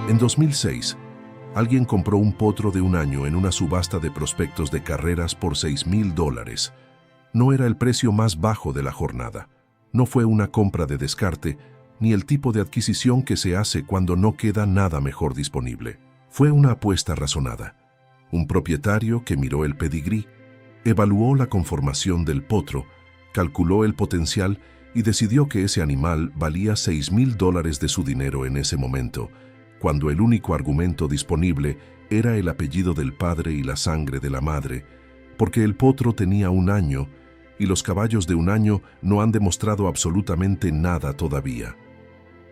En 2006, alguien compró un potro de un año en una subasta de prospectos de carreras por $6,000. No era el precio más bajo de la jornada. No fue una compra de descarte, ni el tipo de adquisición que se hace cuando no queda nada mejor disponible. Fue una apuesta razonada. Un propietario que miró el pedigrí, evaluó la conformación del potro, calculó el potencial y decidió que ese animal valía $6,000 de su dinero en ese momento, cuando el único argumento disponible era el apellido del padre y la sangre de la madre, porque el potro tenía un año y los caballos de un año no han demostrado absolutamente nada todavía.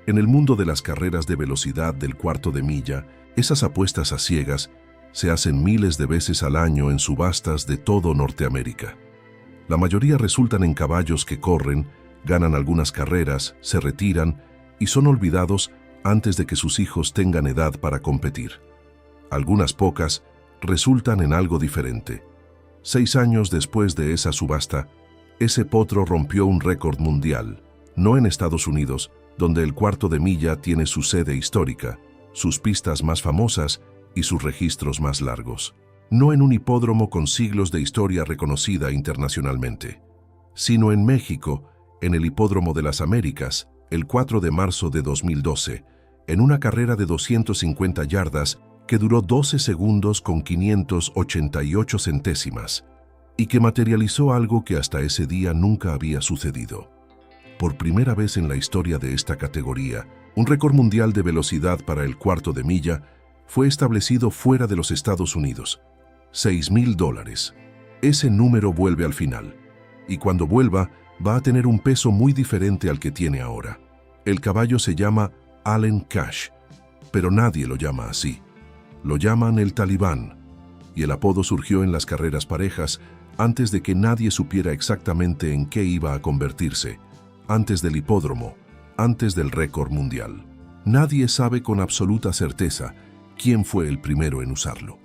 En el mundo de las carreras de velocidad del cuarto de milla, esas apuestas a ciegas se hacen miles de veces al año en subastas de todo Norteamérica. La mayoría resultan en caballos que corren, ganan algunas carreras, se retiran y son olvidados antes de que sus hijos tengan edad para competir. Algunas pocas resultan en algo diferente. 6 años después de esa subasta, ese potro rompió un récord mundial, no en Estados Unidos, donde el cuarto de milla tiene su sede histórica, sus pistas más famosas y sus registros más largos. No en un hipódromo con siglos de historia reconocida internacionalmente, sino en México, en el Hipódromo de las Américas, el 4 de marzo de 2012, en una carrera de 250 yardas que duró 12 segundos con 588 centésimas y que materializó algo que hasta ese día nunca había sucedido. Por primera vez en la historia de esta categoría, un récord mundial de velocidad para el cuarto de milla fue establecido fuera de los Estados Unidos. $6,000. Ese número vuelve al final, y cuando vuelva va a tener un peso muy diferente al que tiene ahora. El caballo se llama Allen Cash, pero nadie lo llama así. Lo llaman el Talibán, y el apodo surgió en las carreras parejas antes de que nadie supiera exactamente en qué iba a convertirse, antes del hipódromo, antes del récord mundial. Nadie sabe con absoluta certeza quién fue el primero en usarlo,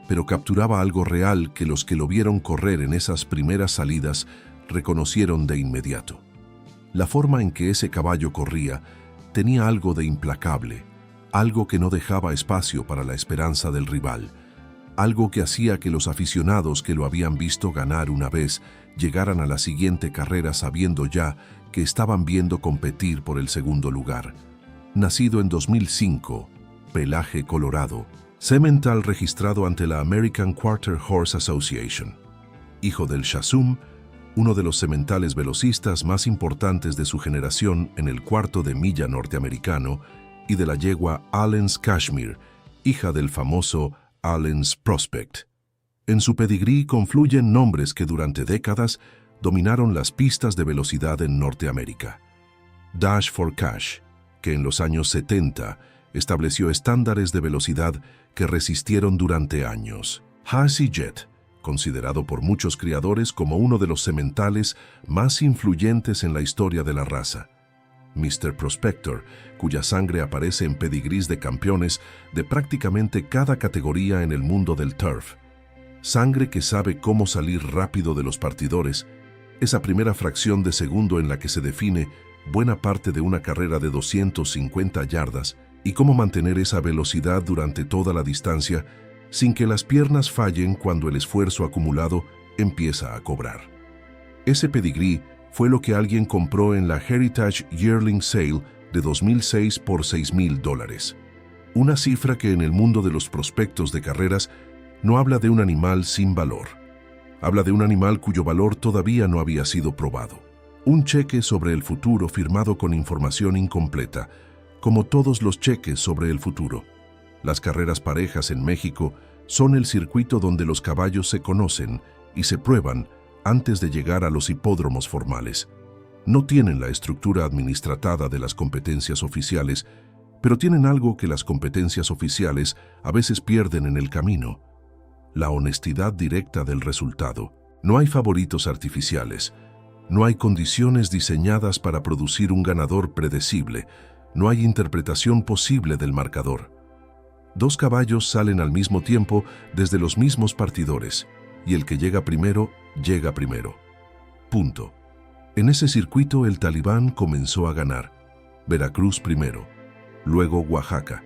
pero capturaba algo real que los que lo vieron correr en esas primeras salidas reconocieron de inmediato. La forma en que ese caballo corría tenía algo de implacable, algo que no dejaba espacio para la esperanza del rival, algo que hacía que los aficionados que lo habían visto ganar una vez llegaran a la siguiente carrera sabiendo ya que estaban viendo competir por el segundo lugar. Nacido en 2005, pelaje colorado, semental registrado ante la American Quarter Horse Association. Hijo del Shazum, uno de los sementales velocistas más importantes de su generación en el cuarto de milla norteamericano, y de la yegua Allen's Cashmere, hija del famoso Allen's Prospect. En su pedigrí confluyen nombres que durante décadas dominaron las pistas de velocidad en Norteamérica. Dash for Cash, que en los años 70 estableció estándares de velocidad que resistieron durante años. Hazy Jet, considerado por muchos criadores como uno de los sementales más influyentes en la historia de la raza. Mr. Prospector, cuya sangre aparece en pedigrís de campeones de prácticamente cada categoría en el mundo del turf. Sangre que sabe cómo salir rápido de los partidores, esa primera fracción de segundo en la que se define buena parte de una carrera de 250 yardas y cómo mantener esa velocidad durante toda la distancia sin que las piernas fallen cuando el esfuerzo acumulado empieza a cobrar. Ese pedigrí fue lo que alguien compró en la Heritage Yearling Sale de 2006 por $6,000. Una cifra que en el mundo de los prospectos de carreras no habla de un animal sin valor. Habla de un animal cuyo valor todavía no había sido probado. Un cheque sobre el futuro firmado con información incompleta, como todos los cheques sobre el futuro. Las carreras parejas en México son el circuito donde los caballos se conocen y se prueban antes de llegar a los hipódromos formales. No tienen la estructura administrativa de las competencias oficiales, pero tienen algo que las competencias oficiales a veces pierden en el camino: la honestidad directa del resultado. No hay favoritos artificiales, no hay condiciones diseñadas para producir un ganador predecible, no hay interpretación posible del marcador. 2 caballos salen al mismo tiempo desde los mismos partidores, y el que llega primero, llega primero. Punto. En ese circuito el Talibán comenzó a ganar. Veracruz primero, luego Oaxaca,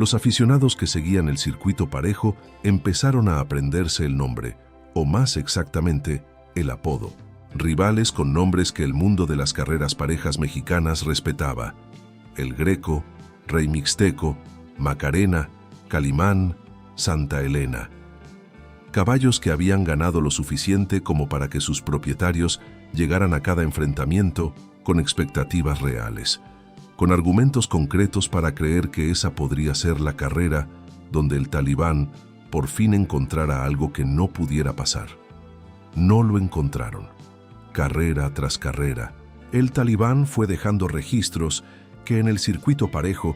Los aficionados que seguían el circuito parejo empezaron a aprenderse el nombre, o más exactamente, el apodo. Rivales con nombres que el mundo de las carreras parejas mexicanas respetaba: El Greco, Rey Mixteco, Macarena, Calimán, Santa Elena. Caballos que habían ganado lo suficiente como para que sus propietarios llegaran a cada enfrentamiento con expectativas reales, con argumentos concretos para creer que esa podría ser la carrera donde el Talibán por fin encontrara algo que no pudiera pasar. No lo encontraron. Carrera tras carrera, el Talibán fue dejando registros que en el circuito parejo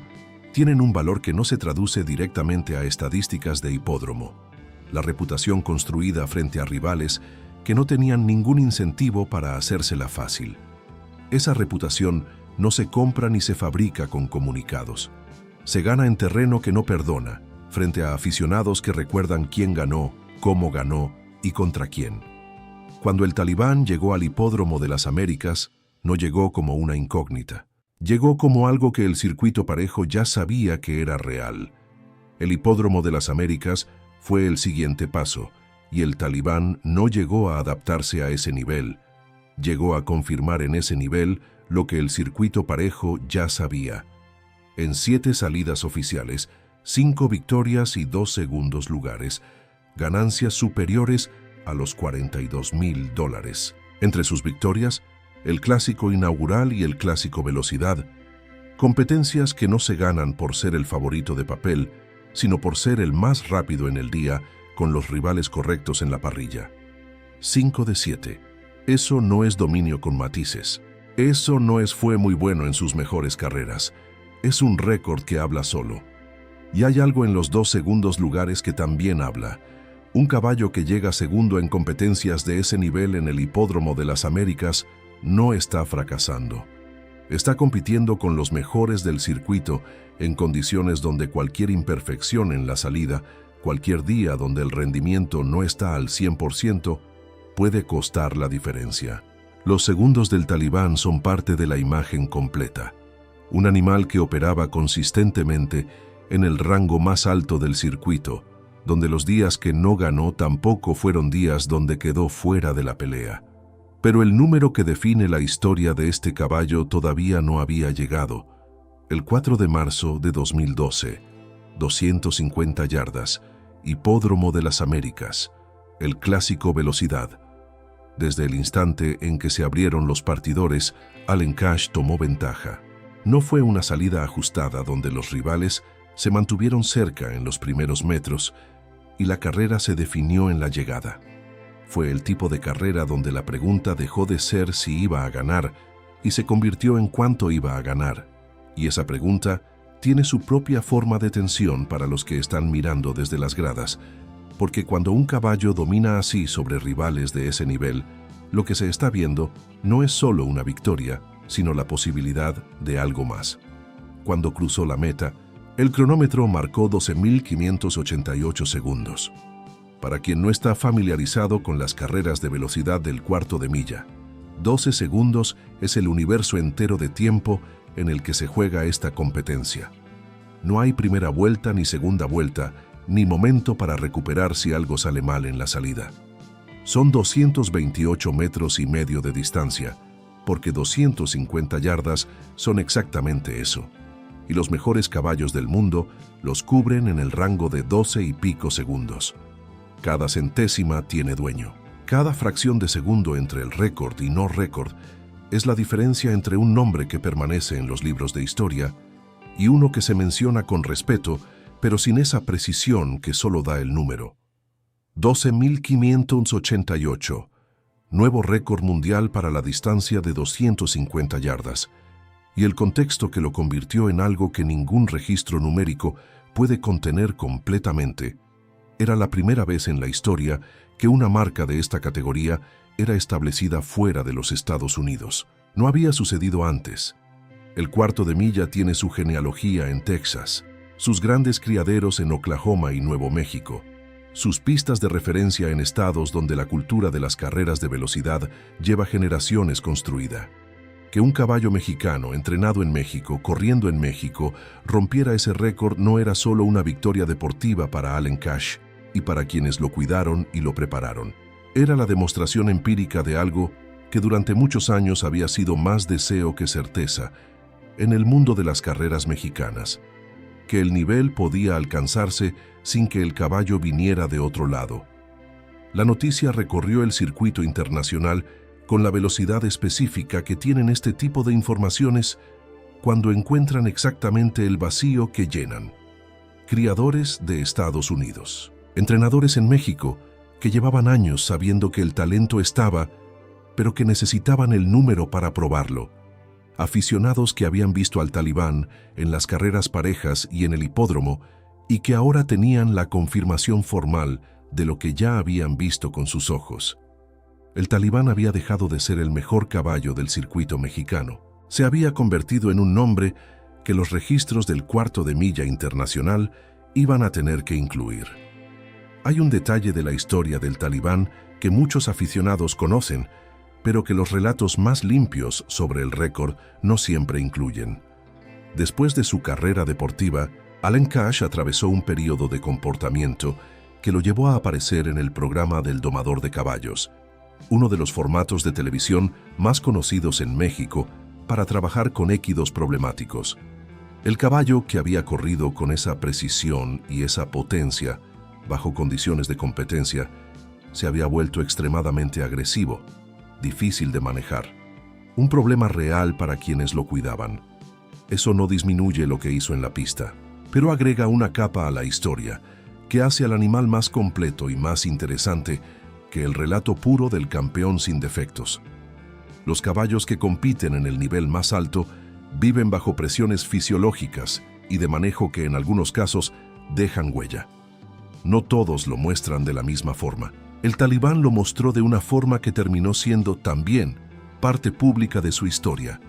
tienen un valor que no se traduce directamente a estadísticas de hipódromo. La reputación construida frente a rivales que no tenían ningún incentivo para hacérsela fácil. Esa reputación no se compra ni se fabrica con comunicados. Se gana en terreno que no perdona, frente a aficionados que recuerdan quién ganó, cómo ganó y contra quién. Cuando el Talibán llegó al Hipódromo de las Américas, no llegó como una incógnita. Llegó como algo que el circuito parejo ya sabía que era real. El Hipódromo de las Américas fue el siguiente paso, y el Talibán no llegó a adaptarse a ese nivel. Llegó a confirmar en ese nivel lo que el circuito parejo ya sabía. En 7 salidas oficiales, 5 victorias y 2 segundos lugares, ganancias superiores a los $42,000. Entre sus victorias, el Clásico Inaugural y el Clásico Velocidad, competencias que no se ganan por ser el favorito de papel, sino por ser el más rápido en el día con los rivales correctos en la parrilla. 5 de 7. Eso no es dominio con matices. Eso no fue muy bueno en sus mejores carreras. Es un récord que habla solo. Y hay algo en los 2 segundos lugares que también habla. Un caballo que llega segundo en competencias de ese nivel en el Hipódromo de las Américas no está fracasando. Está compitiendo con los mejores del circuito en condiciones donde cualquier imperfección en la salida, cualquier día donde el rendimiento no está al 100%, puede costar la diferencia. Los segundos del Talibán son parte de la imagen completa. Un animal que operaba consistentemente en el rango más alto del circuito, donde los días que no ganó tampoco fueron días donde quedó fuera de la pelea. Pero el número que define la historia de este caballo todavía no había llegado. El 4 de marzo de 2012, 250 yardas, Hipódromo de las Américas, el Clásico Velocidad. Desde el instante en que se abrieron los partidores, Allen Cash tomó ventaja. No fue una salida ajustada donde los rivales se mantuvieron cerca en los primeros metros y la carrera se definió en la llegada. Fue el tipo de carrera donde la pregunta dejó de ser si iba a ganar y se convirtió en cuánto iba a ganar. Y esa pregunta tiene su propia forma de tensión para los que están mirando desde las gradas, porque cuando un caballo domina así sobre rivales de ese nivel, lo que se está viendo no es solo una victoria, sino la posibilidad de algo más. Cuando cruzó la meta, el cronómetro marcó 12.588 segundos. Para quien no está familiarizado con las carreras de velocidad del cuarto de milla, 12 segundos es el universo entero de tiempo en el que se juega esta competencia. No hay primera vuelta ni segunda vuelta, ni momento para recuperar si algo sale mal en la salida. Son 228 metros y medio de distancia, porque 250 yardas son exactamente eso. Y los mejores caballos del mundo los cubren en el rango de 12 y pico segundos. Cada centésima tiene dueño. Cada fracción de segundo entre el récord y no récord es la diferencia entre un nombre que permanece en los libros de historia y uno que se menciona con respeto, pero sin esa precisión que solo da el número. 12.588, nuevo récord mundial para la distancia de 250 yardas, y el contexto que lo convirtió en algo que ningún registro numérico puede contener completamente. Era la primera vez en la historia que una marca de esta categoría era establecida fuera de los Estados Unidos. No había sucedido antes. El cuarto de milla tiene su genealogía en Texas, sus grandes criaderos en Oklahoma y Nuevo México, sus pistas de referencia en estados donde la cultura de las carreras de velocidad lleva generaciones construida. Que un caballo mexicano, entrenado en México, corriendo en México, rompiera ese récord no era solo una victoria deportiva para Allen Cash y para quienes lo cuidaron y lo prepararon. Era la demostración empírica de algo que durante muchos años había sido más deseo que certeza en el mundo de las carreras mexicanas, que el nivel podía alcanzarse sin que el caballo viniera de otro lado. La noticia recorrió el circuito internacional con la velocidad específica que tienen este tipo de informaciones cuando encuentran exactamente el vacío que llenan. Criadores de Estados Unidos, entrenadores en México que llevaban años sabiendo que el talento estaba, pero que necesitaban el número para probarlo. Aficionados que habían visto al Talibán en las carreras parejas y en el hipódromo y que ahora tenían la confirmación formal de lo que ya habían visto con sus ojos. El Talibán había dejado de ser el mejor caballo del circuito mexicano. Se había convertido en un nombre que los registros del Cuarto de Milla Internacional iban a tener que incluir. Hay un detalle de la historia del Talibán que muchos aficionados conocen, pero que los relatos más limpios sobre el récord no siempre incluyen. Después de su carrera deportiva, Allen Cash atravesó un periodo de comportamiento que lo llevó a aparecer en el programa del Domador de Caballos, uno de los formatos de televisión más conocidos en México para trabajar con equidos problemáticos. El caballo, que había corrido con esa precisión y esa potencia bajo condiciones de competencia, se había vuelto extremadamente agresivo, difícil de manejar. Un problema real para quienes lo cuidaban. Eso no disminuye lo que hizo en la pista, pero agrega una capa a la historia que hace al animal más completo y más interesante que el relato puro del campeón sin defectos. Los caballos que compiten en el nivel más alto viven bajo presiones fisiológicas y de manejo que en algunos casos dejan huella. No todos lo muestran de la misma forma. El Talibán lo mostró de una forma que terminó siendo también parte pública de su historia.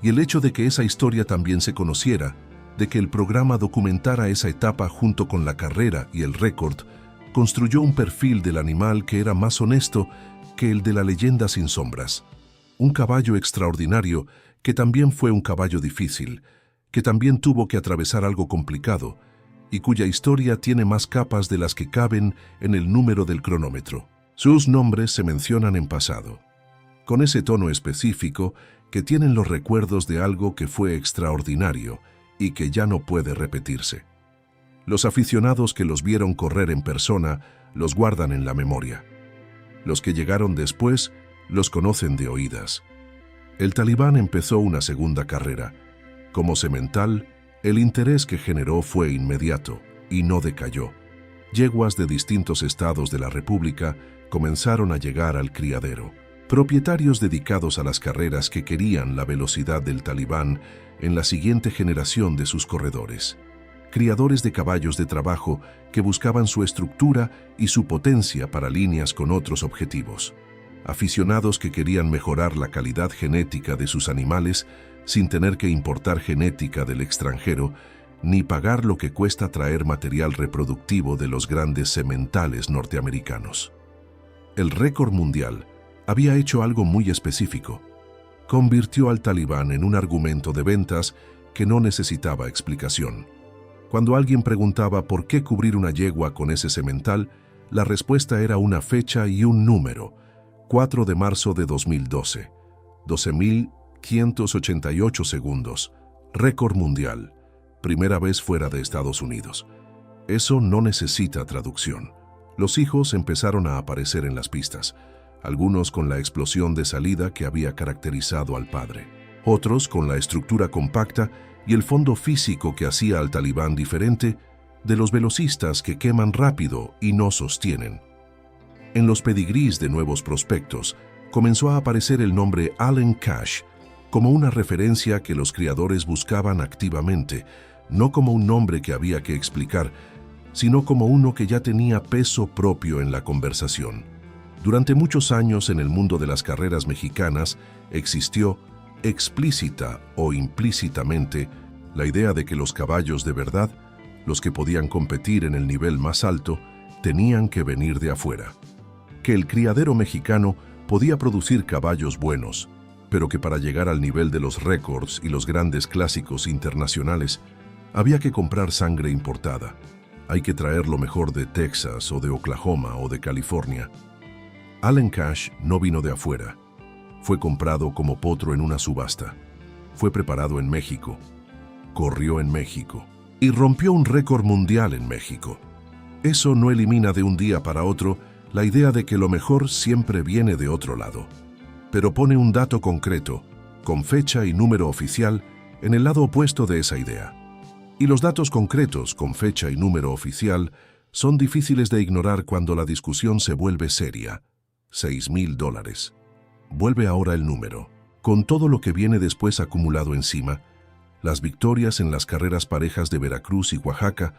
Y el hecho de que esa historia también se conociera, de que el programa documentara esa etapa junto con la carrera y el récord, construyó un perfil del animal que era más honesto que el de la leyenda sin sombras. Un caballo extraordinario que también fue un caballo difícil, que también tuvo que atravesar algo complicado y cuya historia tiene más capas de las que caben en el número del cronómetro. Sus nombres se mencionan en pasado, con ese tono específico que tienen los recuerdos de algo que fue extraordinario y que ya no puede repetirse. Los aficionados que los vieron correr en persona los guardan en la memoria. Los que llegaron después los conocen de oídas. El Talibán empezó una segunda carrera. Como semental, el interés que generó fue inmediato y no decayó. Yeguas de distintos estados de la República comenzaron a llegar al criadero. Propietarios dedicados a las carreras que querían la velocidad del Talibán en la siguiente generación de sus corredores. Criadores de caballos de trabajo que buscaban su estructura y su potencia para líneas con otros objetivos. Aficionados que querían mejorar la calidad genética de sus animales sin tener que importar genética del extranjero ni pagar lo que cuesta traer material reproductivo de los grandes sementales norteamericanos. El récord mundial había hecho algo muy específico. Convirtió al Talibán en un argumento de ventas que no necesitaba explicación. Cuando alguien preguntaba por qué cubrir una yegua con ese semental, la respuesta era una fecha y un número: 4 de marzo de 2012, 12.588 segundos, récord mundial, primera vez fuera de Estados Unidos. Eso no necesita traducción. Los hijos empezaron a aparecer en las pistas, algunos con la explosión de salida que había caracterizado al padre, otros con la estructura compacta y el fondo físico que hacía al Talibán diferente de los velocistas que queman rápido y no sostienen. En los pedigrís de nuevos prospectos comenzó a aparecer el nombre Allen Cash como una referencia que los criadores buscaban activamente, no como un nombre que había que explicar, sino como uno que ya tenía peso propio en la conversación. Durante muchos años en el mundo de las carreras mexicanas existió, explícita o implícitamente, la idea de que los caballos de verdad, los que podían competir en el nivel más alto, tenían que venir de afuera. Que el criadero mexicano podía producir caballos buenos, pero que para llegar al nivel de los récords y los grandes clásicos internacionales, había que comprar sangre importada. Hay que traer lo mejor de Texas o de Oklahoma o de California. Allen Cash no vino de afuera. Fue comprado como potro en una subasta. Fue preparado en México. Corrió en México. Y rompió un récord mundial en México. Eso no elimina de un día para otro la idea de que lo mejor siempre viene de otro lado, pero pone un dato concreto, con fecha y número oficial, en el lado opuesto de esa idea. Y los datos concretos, con fecha y número oficial, son difíciles de ignorar cuando la discusión se vuelve seria. $6,000. Vuelve ahora el número. Con todo lo que viene después acumulado encima, las victorias en las carreras parejas de Veracruz y Oaxaca,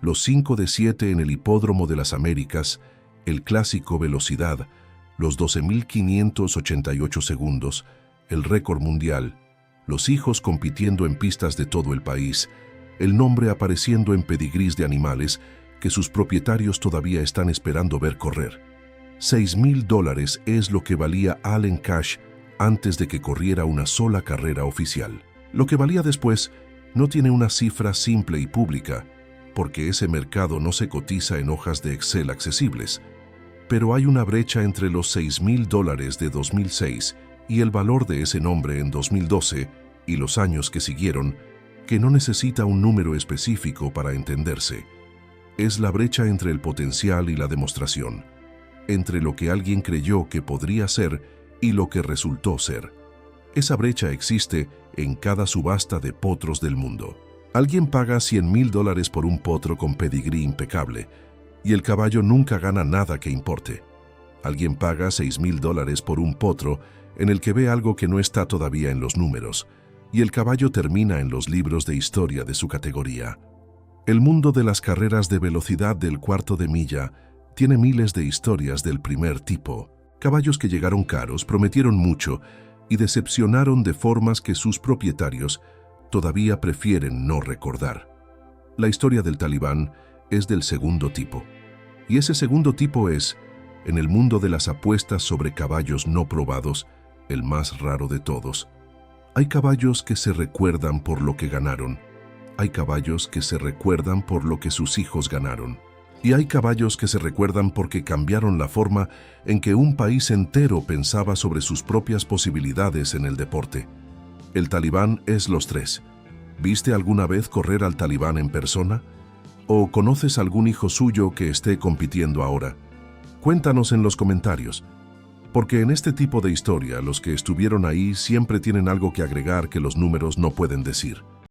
los 5 de 7 en el Hipódromo de las Américas, el clásico Velocidad, los 12,588 segundos, el récord mundial, los hijos compitiendo en pistas de todo el país, el nombre apareciendo en pedigrís de animales que sus propietarios todavía están esperando ver correr. $6,000 es lo que valía Allen Cash antes de que corriera una sola carrera oficial. Lo que valía después no tiene una cifra simple y pública, porque ese mercado no se cotiza en hojas de Excel accesibles. Pero hay una brecha entre los $6,000 de 2006 y el valor de ese nombre en 2012 y los años que siguieron, que no necesita un número específico para entenderse. Es la brecha entre el potencial y la demostración, entre lo que alguien creyó que podría ser y lo que resultó ser. Esa brecha existe en cada subasta de potros del mundo. Alguien paga $100,000 por un potro con pedigrí impecable, y el caballo nunca gana nada que importe. Alguien paga $6,000 por un potro en el que ve algo que no está todavía en los números, y el caballo termina en los libros de historia de su categoría. El mundo de las carreras de velocidad del cuarto de milla tiene miles de historias del primer tipo. Caballos que llegaron caros, prometieron mucho y decepcionaron de formas que sus propietarios todavía prefieren no recordar. La historia del Talibán es del segundo tipo. Y ese segundo tipo es, en el mundo de las apuestas sobre caballos no probados, el más raro de todos. Hay caballos que se recuerdan por lo que ganaron. Hay caballos que se recuerdan por lo que sus hijos ganaron. Y hay caballos que se recuerdan porque cambiaron la forma en que un país entero pensaba sobre sus propias posibilidades en el deporte. El Talibán es los tres. ¿Viste alguna vez correr al Talibán en persona? ¿O conoces algún hijo suyo que esté compitiendo ahora? Cuéntanos en los comentarios, porque en este tipo de historia los que estuvieron ahí siempre tienen algo que agregar que los números no pueden decir.